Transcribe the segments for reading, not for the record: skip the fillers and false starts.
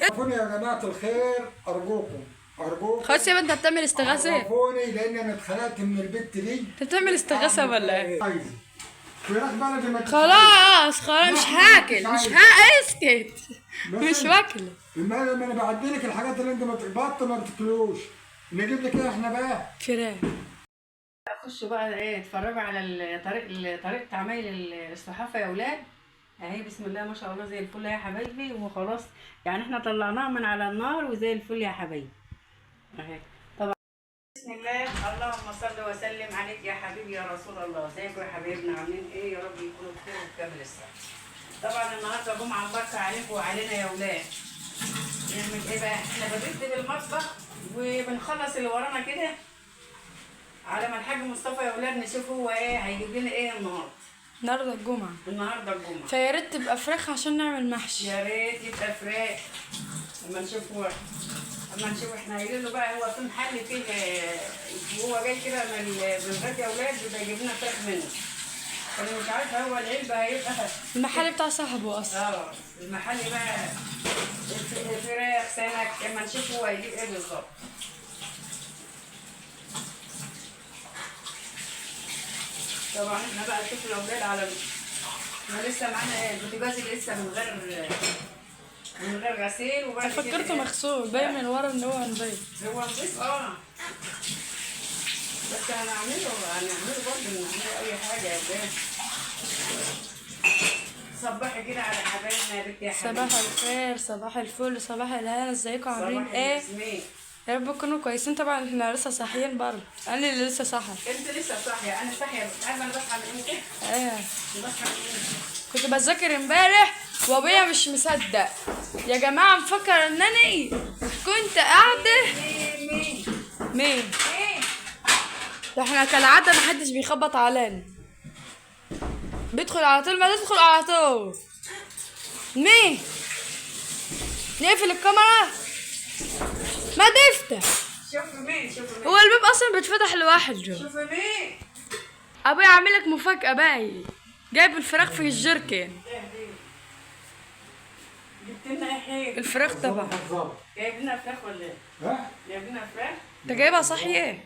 عرفوني يا جماعة الخير، أرجوكم خلاص يا بنت، انت بتعمل استغاثة؟ عرفوني لأن أنا اتخنقت من البت دي. انت بتعمل استغاثة ولا ايه؟ عايزة فراخ بلدي ما خلاص مش هاكل، مش اسكت، مش واكله. ما أنا بعدلك الحاجات اللي أنت ما بتاكلوش، نجيب لك إيه إحنا بقى؟ فراخ. خشوا بقى ايه اتفرجوا على طريقة عمايل السلحفاة يا اولاد. اهي بسم الله ما شاء الله زي الفل يا حبايبي، وخلاص يعني احنا طلعناها من على النار وزي الفل يا حبايبي اهي. طبعا بسم الله، اللهم صل وسلم عليك يا حبيبي يا رسول الله. ازيكم يا حبايبنا، عاملين ايه؟ يا رب يكونوا بخير وبكامل الصحة. طبعا النهارده جمعة مباركة عليكم وعلينا يا اولاد. نعمل ايه بقى؟ احنا بنرتب المطبخ وبنخلص اللي ورانا كده على ما الحاج مصطفى يا اولاد نشوف هو ايه هيجيب لنا ايه النهارده الجمعة. النهارده الجمعة، فيا ريت تبقى فراخ عشان نعمل محشي. يا ريت يبقى فراخ. اما نشوف احنا قايلين له بقى هو في محل فيه وهو جاي كده من الغد يا اولاد بيبقى يجيب لنا فراخ منه. انا مش عارفه هو العلبه هيبقى المحل بتاع صاحبه اصلا. المحل بقى فراخ سمك. اما نشوف هو هيجيب ايه بالظبط. طبعا احنا بقى نشوف الاولاد على احنا لسه معانا البوتاجاز اللي لسه من غير غسيل. وبعد كده فكرته مغسول باين من ورا ان هو نضيف. هو نضيف بس هنعمله برضه، نعمله اي حاجه يا ولاد. صبحي كده على حبايبنا يا بنتي يا حبيبي. صباح الخير، صباح الفل، صباح الهنا، ازيكم عاملين ايه؟ يا رب تكونوا كويسين. طبعا احنا لسه صاحيين برضه، انا اللي لسه صاحيه. انت لسه صاحيه، انا صاحيه. عارفه انا بصحى من امتى؟ ايه؟ بصحى من امتى؟ كنت بذاكر امبارح وابويا مش مصدق يا جماعه، مفكر انني كنت قاعده. مين؟ ده احنا كالعاده محدش بيخبط علينا، بيدخل على طول، ما تدخل على طول. مين؟ نقفل الكاميرا، ما تفتح. شوف مين هو الباب اصلا بيتفتح لوحده. شوف مين. ابويا عامل لك مفاجاه باين، جايب الفراخ في الجركن. جبت لنا ايه؟ الفراخ طبعا. جايب لنا فراخ ولا ايه؟ ها؟ جايب لنا فراخ؟ انت جايبها صحيه؟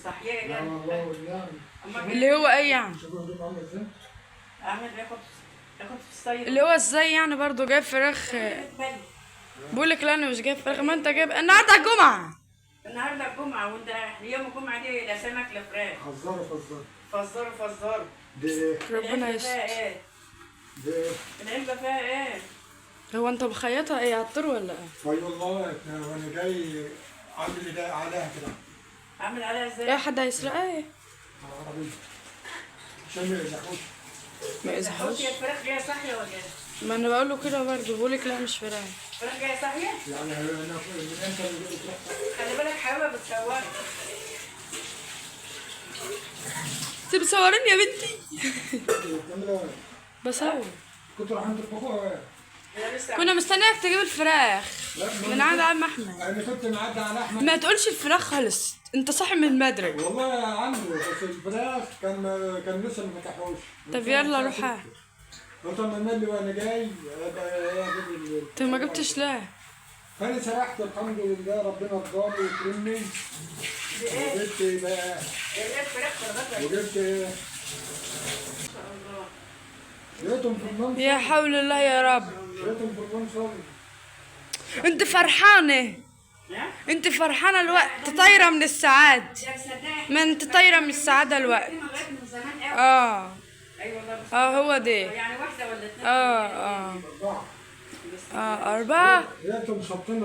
صحيه يا لا والله والنعم. اللي هو ايه يعني؟ شوفوا الجمعة عاملة إزاي؟ اعمل ياخد في الصيد. اللي هو ازاي يعني؟ برضو جايب فراخ؟ بقولك لا انا مش جايب فراخ. ما انت جايب النهارده الجمعه. النهارده الجمعه وانت يوم الجمعه دي لا سمك لا فراخ. فزروا. دي إيه؟ ربنا العلبة فيها يستر. ايه؟ دي إيه؟ العلبه فيها ايه؟ هو انت مخيطها ايه، عطر ولا ايه؟ أي والله وأنا جاي عامل إيه عليها كده؟ عامل عليها ازاي؟ ايه حد هيسرقها ايه؟ عربية عشان ما يزحوش. ما يزحوش. هي الفراخ جايه صاحيه ولا ايه؟ ما انا بقول له كده برضه، بقولك لا مش فراخ. الفراخ جايه صاحيه؟ يعني أنا من إمتى اللي بتروح؟ خلي بالك حبيبه بتصورك. انت بتصوريني يا بنتي؟ بتعملها بصور. كنت رايحين تطبخوها إيه؟ انا لسه كنا مستنياك تجيب الفراخ من عند عم احمد. أنا كنت معدي على أحمد. ما تقولش الفراخ خلصت، انت صاحي من بدري. والله عنده بس الفراخ كان لسه ما فتحوش. طب يلا روح هات. قلت اما ملي وانا جاي انت ما جبتش ليه؟ فانا سرحت الحمد لله، ربنا اداني وكرمني. وجبت ايه بقى؟ الفراخ خرجت وجبت ايه؟ ما شاء الله. لقيتهم في المنصب. يا حول الله يا رب. لقيتهم في المنصب. انت فرحانه؟ انت فرحانه الوقت طايره من السعاده. ما انت طايره من السعاده الوقت. هو ده. يعني واحده ولا اثنين؟ أربعة. أربعة. لقيتهم شاطين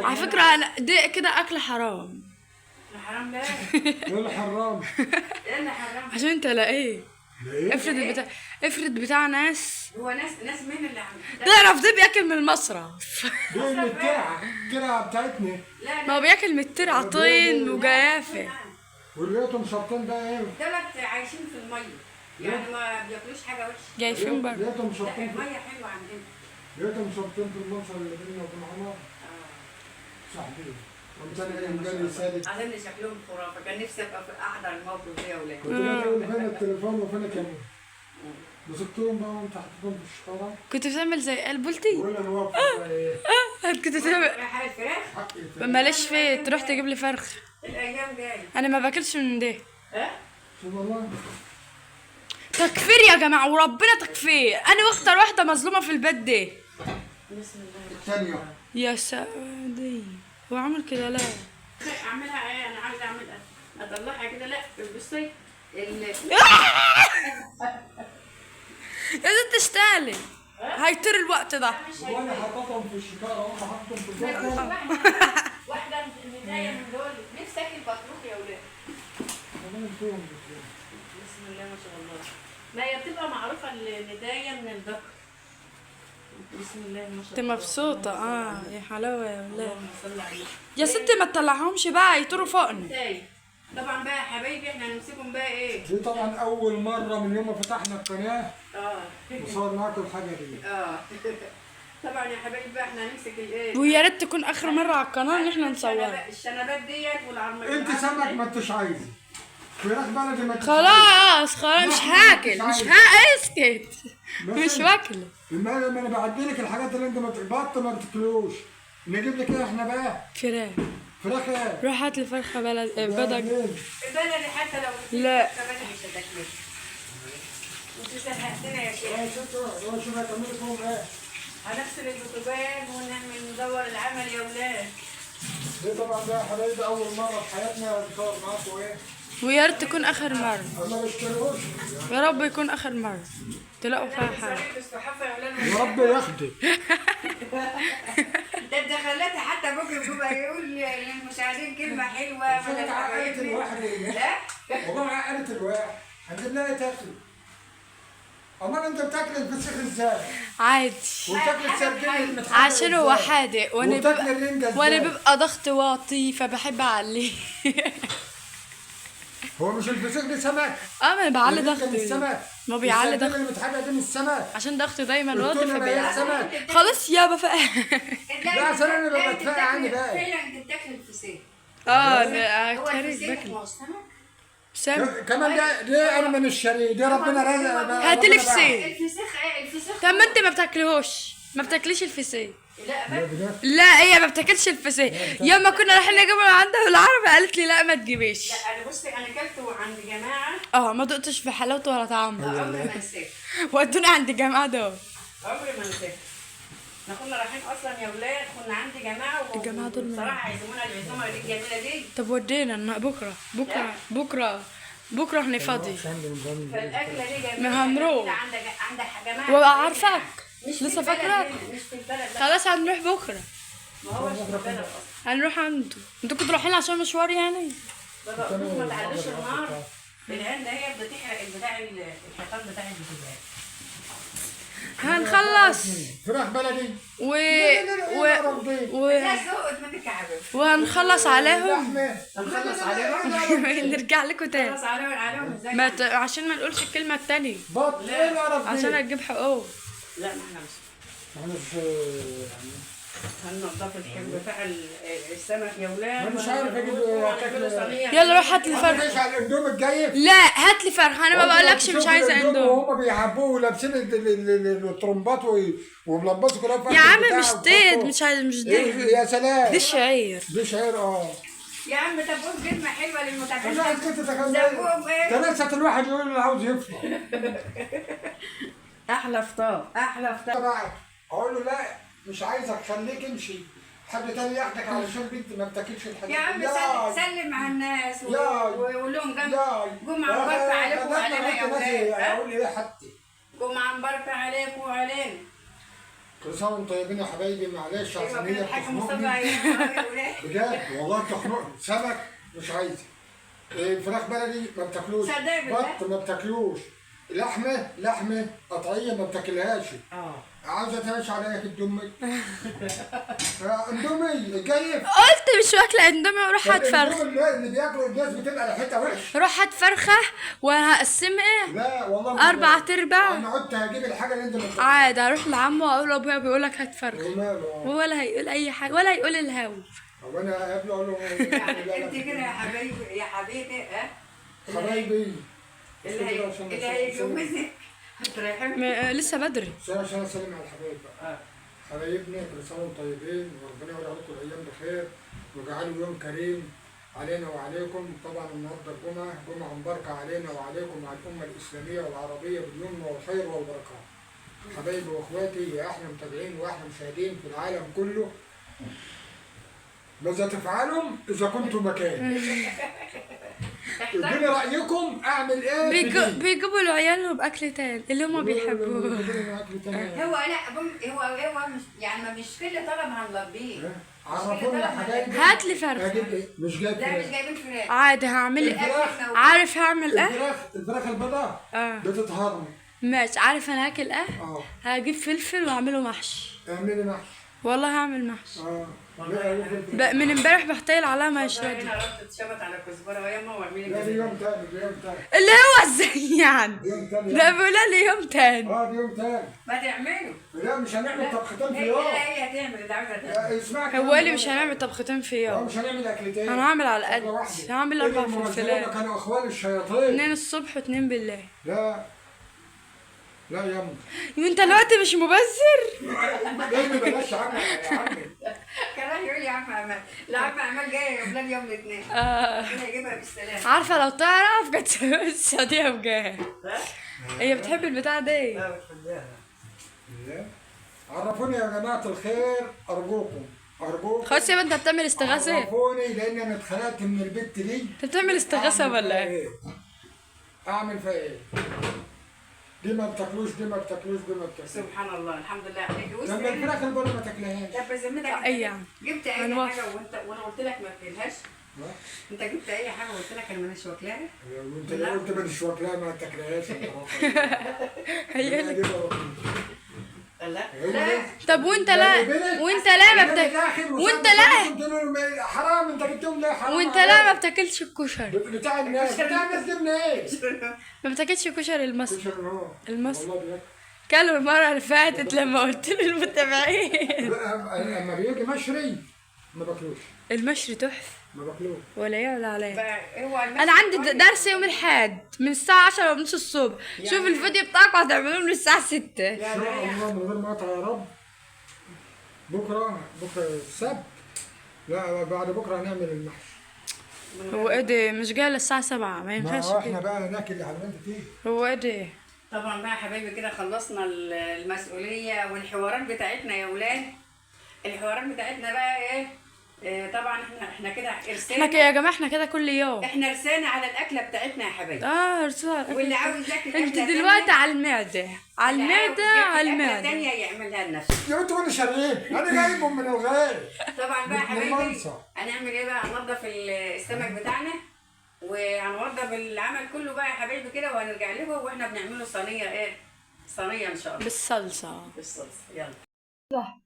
على فكرة أنا دي كده أكل حرام. حرام ليه؟ ايه الحرام؟ ايه اللي حرام؟ عشان أنت لاقيه. ليه؟ افرض بتاع ناس. هو ناس مين اللي عمل؟ تعرف ده بياكل من المصرف. دي من الترعة بتاعتنا. ما هو بياكل من الترعة طين وجيافة. ولقيتهم شاطين بقى ايه؟ دولت عايشين في المية، يعني ما بياكلوش حاجة وحشة. جايفين برضه. لقيتهم لا شاطين. المية حلوة عندنا. لقيتهم شاطين في المنصب اللي بيننا وبين عمر. صاحبي. قمت انا ايه مجالي سالك. أظن شكلهم خرافة، كان نفسي أبقى أحضر الموقف ده يا ولاد. كنت بقول فين التليفون وفين الكاميرا. مسكتهم بقى وانت حطيتهم في الشكاره. كنت بتعمل زي البولتي؟ ولا الوقت بقى ايه؟ كنت بتعمل رايحة على الفراخ. حق الفراخ. ماليش فيه تروح تجيب لي فرخ. الايام جايه. انا ما باكلش من ده. ها؟ شوف والله. تكفير يا جماعه وربنا تكفير، انا واختار واحده مظلومه في البيت ده. بسم الله. الثانيه. يا سعدي هو عامل كده لا؟ اعملها ايه؟ انا عايزه اعمل اطلعها كده. لا بصي يا ست اشتغلي هيطير الوقت ده. وانا حطيتهم في الشكاره وانا حطيتهم في البيت. واحده بدايه من دول نفسي اكل بطروخ يا ولاد. بسم الله ما شاء الله. ما هي بتبقى معروفه الندايه من الذكر. بسم الله ما شاء انت الله. مبسوطه يا حلاوه يا ولاد. اللهم صل على النبي. يا ستي ما تطلعهمش بقى يطيروا فوقنا. طبعا بقى يا حبايبي احنا هنمسكهم بقى ايه؟ دي طبعا اول مره من يوم ما فتحنا القناه وصور معاكم الحاجه دي. طبعا يا حبايبي بقى احنا هنمسك الايه؟ ويا ريت تكون اخر مره على القناه ان احنا نصورها. الشنبات ديت والعرميات. انت سمك ما انتش عايزه. فراخ بلدي ما انتش خلاص مش هاكل اسكت مش واكله. لما انا بعدي لك الحاجات اللي انت بط ما بتاكلوش. نجيب لك ايه احنا بقى؟ فراخ. فراخ ايه؟ روح هات لي فرخه بدك. البلدي حتى لو لا. البلدي مش هتاكلها. انت زهقتنا يا شيخ. شوف هتعملي فيهم ايه؟ هنغسل البوتاجاز ونعمل ندور العمل يا ولاد. دي طبعا ده يا حبايبي اول مره في حياتنا نصور معاكم ايه؟ ويا ريت تكون اخر مره. اما ما اشتروش. يا رب يكون اخر مره تلاقوا فيها حاجه. يا رب ياخدك. ده انت خليتها حتى ممكن يبقى يقول للمشاهدين كلمه حلوه عقلت الواحد. لا والله عقلت الواحد. هنجيب لها ايه تاكل؟ امال انت بتاكل الفسيخ ازاي؟ عادي وبتاكل السردين عشان هو حادق وانا وبتاكل الرنجة ازاي؟ وانا بيبقى ضغط واطي فبحب اعليه. هو مش الفسيخ ده سمك؟ ما انا بعلي الرنجة ضغطي. مش سمك. ما بيعلي السردين ضغطي اللي متحرق ده مش سمك. عشان ضغطي دايما واطي التونة ما هي فبيعلي. سمك. خلاص يابا فاهم. لا عشان انا ببقى اتفق عني بقى. فعلا انت بتاكل الفسيخ. انا هو كريم الفسيخ باكل ما هو سمك. سام. كمان ده انا من الشري دي ربنا رزق. هات لي فسيخ. الفسيخ ايه الفسيخ؟ طب ما انت ما بتاكلهوش ما بتاكليش الفسيخ. لا بقى. لا هي ما بتاكلش الفسيخ. يوم ما كنا رايحين نجيبه من عندها بالعربي قالت لي لا ما تجيبيش. لا انا بصي انا اكلته عند جماعه. ما دقتش في حلاوته ولا طعمه. عمري ما نسيت. ودوني عند الجماعه دول. عمري ما نسيت. احنا كنا رايحين اصلا يا ولاد كنا عند جماعه الجماعة دول بصراحه عزمونا العزومه دي الجميله دي. طب ودينا بكره احنا فاضي. فالاكله دي جميله. ما هنروح. عند جماعه. وابقى عارفك مش في لسه البلد فاكره. هنا، مش في البلد لا. خلاص هنروح بكره. ما هوش في البلد اصلا. هنروح عنده. انتوا كنتوا رايحين عشان مشوار يعني؟ بابا ما تعلوش النار. العين ده هي بتحرق البتاع الحيطان بتاع البوتاجاز. هنخلص فراخ بلدي. لا سوقت من الكعبه. وهنخلص عليهم. نخلص عليهم. نرجع لكم تاني. نخلص عليهم ازاي؟ عشان ما نقولش الكلمه التانية. بط ايه القرف عشان دي؟ هتجيب حقوق. لا ما احنا مش هننضف الحلو بتاع السمك يا ولاد. أنا مش عارف أجيب أكل. يلا روح هات لي فرخ. مش على الاندومي الجاي. لا هات لي فرخ انا ما بقولكش مش عايزه اندومي. وهم بيعبوه ولابسين الترمبات وملبسوا كلها في يا عم البتاع مش ديد مش عايز مش ديد. يا سلام. دي شعير. دي شعير يا عم طب قول كلمه حلوه للمتابعين. انا عايز كنت زبوهم ايه؟ تنسى الواحد يقول اللي عاوز يفطر. احلى فطار احلى فطار. بقى اقول له لا مش عايزك خليك امشي. حد تاني ياخدك علشان بنت ما بتاكلش الحاجات. يا عم سلم على الناس وقول لهم جمعه مباركه عليكم وعلينا يا ولاد. اقول لي ايه حتى جمعه مباركه عليكم وعلينا. كل سنه وانتم طيبين يا حبايبي. معلش عشان هي الحاج مصطفى بتخنقني بجد والله بتخنقني. سمك مش عايزه. فراخ بلدي ما بتاكلوش. بط ما بتاكلوش. لحمه قطعيه ما بتاكلهاش. عاوزه تعيش عليا اندومي. اندومي جايب. قلت مش واكله اندومي وروح هات فرخه. اللي بياكلوا الناس بتبقى ريحتها وحشه. روح هات فرخه وهقسمها لا والله 4/4. انا قلت هجيب الحاجه اللي انت بتاكلها. عادي هروح لعمه واقول له ابويا بيقول لك هات فرخه. وماله. ولا هيقول اي حاجه ولا هيقول الهوا. هو انا قبل اقول له يعني انت كده يا حبايبي يا حبيبي حبايبي اللي هيجوزك انتوا رايحين؟ لسه بدري. عشان اسلم على الحبايب بقى. حبايبنا كل سنه وانتم طيبين، وربنا يوري عليكم الايام بخير ويجعله يوم كريم علينا وعليكم. طبعا النهارده جمعه مباركه علينا وعليكم وعلى الامه الاسلاميه والعربيه باليمن والخير والبركات. حبايبي واخواتي يا احلى متابعين واحلى مشاهدين في العالم كله، ماذا تفعلون اذا كنتم مكاني؟ ادوني رايكم اعمل ايه؟ بيجيبوا لعيالهم اكل تاني اللي هم بيحبوه. هو لا هو مش يعني مش كل طلب هنلبيه. عرفونا يا حبايبي. هات لي فرخه. مش جايب لا مش فراخ. جايبين فراخ. عادي هعمل عارف هعمل ايه؟ الفراخ البيضاء بتتهرم. ماشي. عارف انا هاكل ايه؟ هجيب فلفل واعمله محشي. اعملي محشي. والله هعمل محشي. من امبارح بحتايل عليها ما يشرب. هنا ربطت شبت على كزبره ويا ماما واعملي لا دي يوم تاني اللي هو ازاي يعني؟ يوم تاني ده بيقول لي يوم تاني. دي يوم تاني. ما تعملوا. لا مش هنعمل طبختين في يوم. هي هتعمل اللي عاوزه تعمل. اسمعك هو قال لي مش هنعمل طبختين في يوم. مش هنعمل اكلتين. انا هعمل على قد. هعمل 4 فلفلات. كانوا اخوان الشياطين. 2 الصبح و2 بالليل. لا يا امي. وانت دلوقتي مش مبذر؟ دايما بلاش يا عم يا عم. كان يقول لي يا عم امال. لا عم امال جايه يا بلاد يوم الاثنين. ربنا يجيبها بالسلامه. عارفه لو تعرف كانت السعوديه بجاه. هي بتحب البتاع دي. لا بتحبها. عرفوني يا جماعه الخير ارجوكم. خلاص يا بنت انت بتعمل استغاثه. عرفوني لان انا اتخنقت من البت دي. انت بتعمل استغاثه ولا ايه؟ اعمل فيها ايه؟ دي ما بتاكلوش. سبحان الله الحمد لله عليك. لما الفراخ البر ما تاكلهاش. طب بذمتك اي يعني. جبت اي حاجه وانا قلت لك ما تاكلهاش؟ انت جبت اي حاجه وقلت لك انا مانيش واكلاها؟ وانت لو قلت مانيش واكلاها ما تاكلهاش. هي لا طب وانت لا ما بتاكل. وانت لا حرام. انت جبتهم ليه حرام؟ وانت لا ما بتاكلش الكشري بتاع الناس جبنا ايه؟ ما بتاكلش الكشري المصري. المصري كلوا المره اللي فاتت لما قلت للمتابعين. لما بيجي مشري ما باكلوش. المشري تحفه. ما باكلوش. ولا يعلى عليه. انا عندي درس يوم الاحد من الساعه 10:30 الصبح. شوف الفيديو بتاعك وهتعملوه من الساعه 6. ان شاء الله من غير مقاطعه يا رب. بكره السبت. لا بعد بكره هنعمل المحشي. هو ايه ده مش جاي للساعه 7 ما ينفعش كده. احنا بقى ناكل على ما انت فيه. هو ايه ده؟ طبعا بقى يا حبايبي كده خلصنا المسؤوليه والحوارات بتاعتنا يا اولاد. الحوارات بتاعتنا بقى ايه؟ طبعا احنا كده احنا كده يا جماعه احنا كده كل يوم. احنا رسينا على الاكله بتاعتنا يا حبايبي. رسينا. واللي عاوز ياكل انت دلوقتي على المعده. على المعده الثانيه يعملها لنفسه. يا بنت وانا شاريين انا جايبهم من الغايه. طبعا بقى يا حبايبي هنعمل ايه بقى؟ هننضف السمك بتاعنا وهنوضب العمل كله بقى يا حبايبي كده وهنرجع لكم واحنا بنعمله صينيه ايه؟ صينيه ان شاء الله بالصلصه. يلا. صح.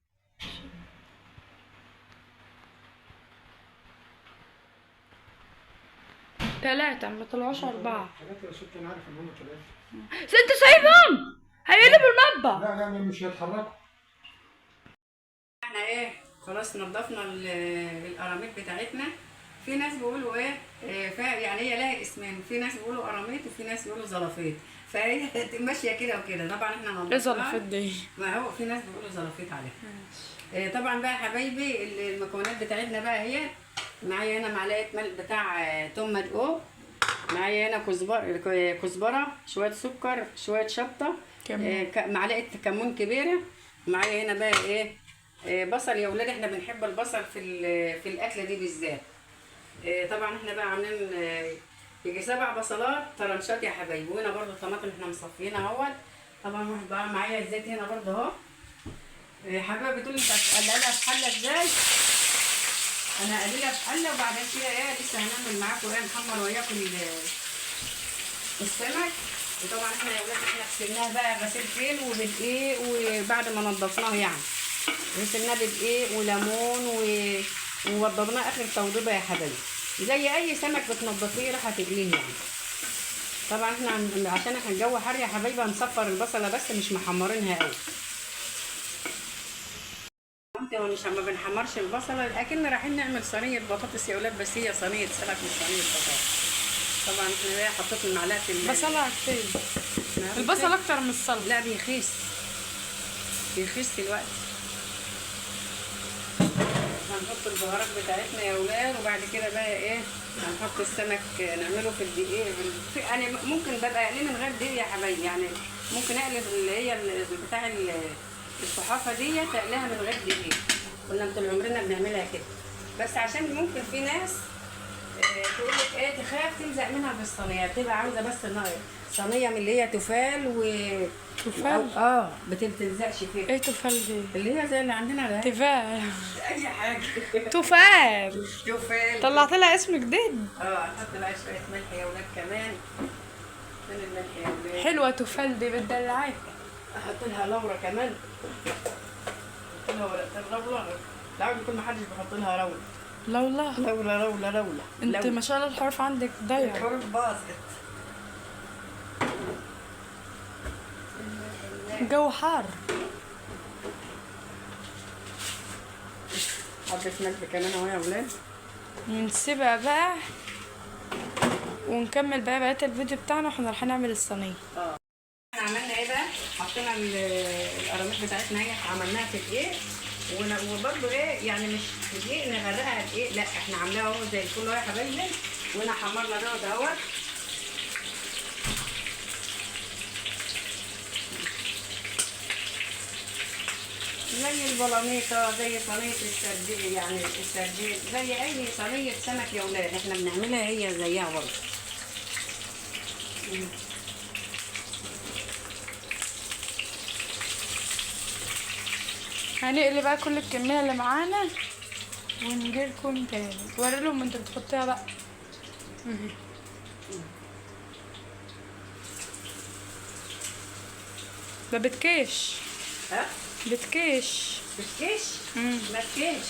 3 ما طلعوش 4. 3 يا ست انا عارف ان هم 3. انت سايبهم هيقلبوا المطبخ. لا مش هيتحركوا. احنا ايه خلاص نضفنا القراميط بتاعتنا. في ناس بيقولوا ايه يعني هي لها اسمين. في ناس بيقولوا قراميط وفي ناس بيقولوا زلافيط. فهي ماشيه كده وكده. طبعا احنا نضفناها. ايه زلافيط دي؟ ما هو في ناس بيقولوا زلافيط عليها. طبعا بقى يا حبايبي المكونات بتاعتنا بقى هي معايا هنا معلقه ملح بتاع توم مدقوق. معايا هنا كزبره شويه سكر شويه شطه معلقه كمون كبيره. معايا هنا بقى ايه بصل يا ولاد. احنا بنحب البصل في الاكله دي بالذات. طبعا احنا بقى عاملين يجي 7 بصلات طرنشات يا حبايبي. وهنا برده طماطم احنا مصفيينها اهوت. طبعا واحد بقى معايا الزيت هنا برده اهو. حبايبي بتقول انت هتقلقلها في حله ازاي؟ انا هقللها في حله وبعدين كده ايه لسه هنعمل معاكم ايه نحمر وياكم السمك. وطبعا احنا يا ولاد احنا غسلناه بقى غسيل وبدقيق وبعد ما نضفناه يعني غسلناه بدقيق وليمون ووضبناه اخر توضيبه يا حبايبي زي اي سمك بتنضفيه راح تقليه يعني. طبعا احنا عشان احنا الجو حر يا حبايبي هنصفر البصله بس مش محمرينها قوي. مش ما بنحمرش البصله لكن رايحين نعمل صينيه بطاطس يا ولاد. بس هي صينيه سمك مش صينيه بطاطس. طبعا احنا حطيت المعلقه بصله كتير. البصل اكتر من الصلصه. لا بيخيس الوقت. هنحط البهارات بتاعتنا يا ولاد، وبعد كده بقى ايه هنحط السمك نعمله في الدقيق. انا ممكن ببقى اقليه من غير دقيق يا حبايبي، يعني ممكن اقلي اللي هي بتاع الصحافه دي تقليها من غير دقيق. كنا طول عمرنا بنعملها كده، بس عشان ممكن في ناس تقول لك ايه تخاف تلزق منها في الصينيه، بتبقى عاوزه بس صينيه من اللي هي تفال تفال. بتلزقش فيها. ايه تفال دي؟ اللي هي زي اللي عندنا ده. تفال. اي حاجه. تفال. تفال. طلعت لها اسم جديد. هنحط بقى شويه ملح يا ولاد كمان. من الملح يا ولاد. حلوه تفال دي بتدلعك. احط لها لورا كمان. احط لها ورقتين لورا. لا كل ما حدش بيحط لها روله. لولا انت ما شاء الله الحروف عندك ضايعه. الحروف باظت. الجو حار. حبة ملح كمان اهو يا ولاد. ونسيبها بقى ونكمل بقى بقية الفيديو بتاعنا واحنا رايحين نعمل الصينية. احنا عملنا ايه بقى؟ حطينا القراميط بتاعتنا اهي، عملناها في دقيق، وبرده ايه يعني مش في دقيق نغرقها دقيق، لا احنا عاملاها اهو زي الفل اهو يا حبايبي. وهنا حمرنا ده اهوت. زي البلاميطه، زي صينيه السردين، يعني السردين زي اي صينيه سمك يا ولاد احنا بنعملها هي زيها برضه. هنقلي بقى كل الكمية اللي معانا ونجيلكم تاني وريلهم انتوا بتحطيها بقى. ده بتكيش. بتكيش. ما تكيش.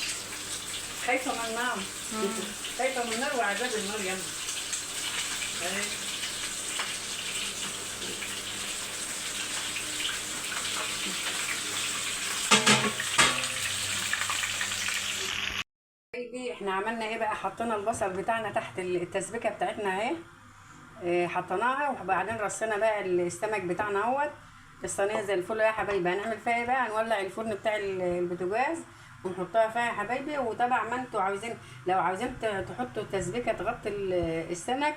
خايفة من النار. خايفة من النار وعذاب النار يلا. احنا عملنا ايه بقى؟ حطينا البصل بتاعنا تحت التسبيكه بتاعتنا اهي، حطيناها وبعدين رصينا بقى السمك بتاعنا اهوت. الصينيه زي الفل يا حبايبي. هنعمل فيها ايه بقى؟ هنولع الفرن بتاع البوتاجاز ونحطها فيها يا حبايبي. وطبعا ما انتوا عاوزين، لو عاوزين تحطوا تسبيكه تغطي السمك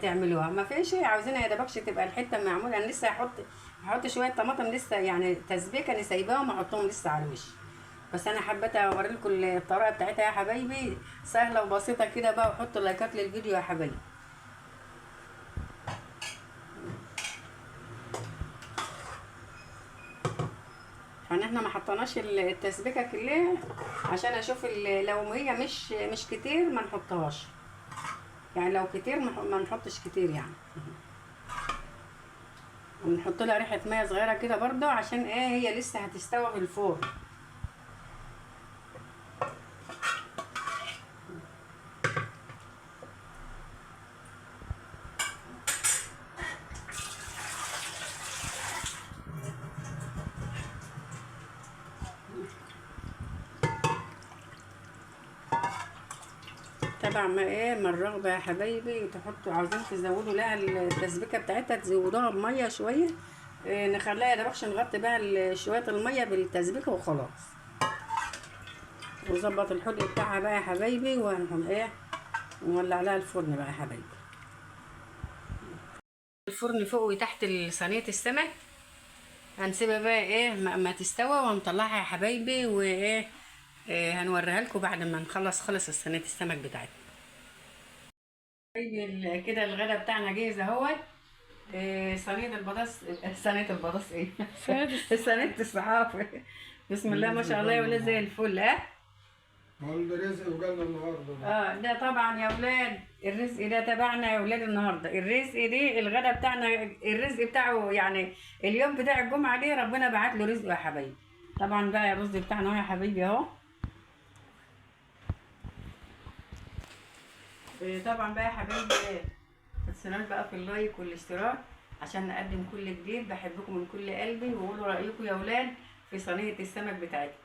تعملوها، ما فيش عاوزينها يا دبكش تبقى الحته معموله. انا لسه هحط شويه طماطم لسه، يعني تسبيكه انا سايباهم واحطهم لسه على الوش. بس انا حبيت اوريلكم الطريقه بتاعتها يا حبايبي، سهله وبسيطه كده بقى. وحطوا لايكات للفيديو يا حبايبي. يعني احنا ما حطيناش التسبيكه كلها عشان اشوف لو هي مش كتير ما نحطهاش، يعني لو كتير ما نحطش كتير يعني. ونحط لها ريحه ميه صغيره كده برضه عشان ايه هي لسه هتستوي في الفرن. طبعا ما الرغبه يا حبايبي تحطوا، عاوزين تزودوا لها التسبيكه بتاعتها تزودوها بميه شويه، نخليها يا دبخش نغطي بقى شويه الميه بالتسبيكه وخلاص. ونظبط الحدق بتاعها بقى يا حبايبي ونولع لها الفرن بقى يا حبايبي. الفرن فوق وتحت صينيه السمك. هنسيبها بقى ما تستوى وهنطلعها يا حبايبي، هنوريها لكم بعد ما نخلص صينيه السمك بتاعتنا. كده الغدا بتاعنا جاهز اهوت. صينيه البطاطس صينيه الصحافه. بسم الله ما شاء الله يا ولاد زي الفل. ما هو ده رزق وجالنا النهارده. ده طبعا يا ولاد الرزق ده تبعنا يا ولاد النهارده. الرزق دي الغدا بتاعنا، الرزق بتاعه يعني اليوم بتاع الجمعه دي ربنا بعت له رزق يا حبايبي. طبعا بقى الرز بتاعنا اهو يا حبايبي اهو. طبعا بقى يا حبايبي متنسوناش بقى في اللايك والاشتراك عشان نقدم كل جديد. بحبكم من كل قلبي، وقولوا رايكم يا ولاد في صينيه السمك بتاعتكم.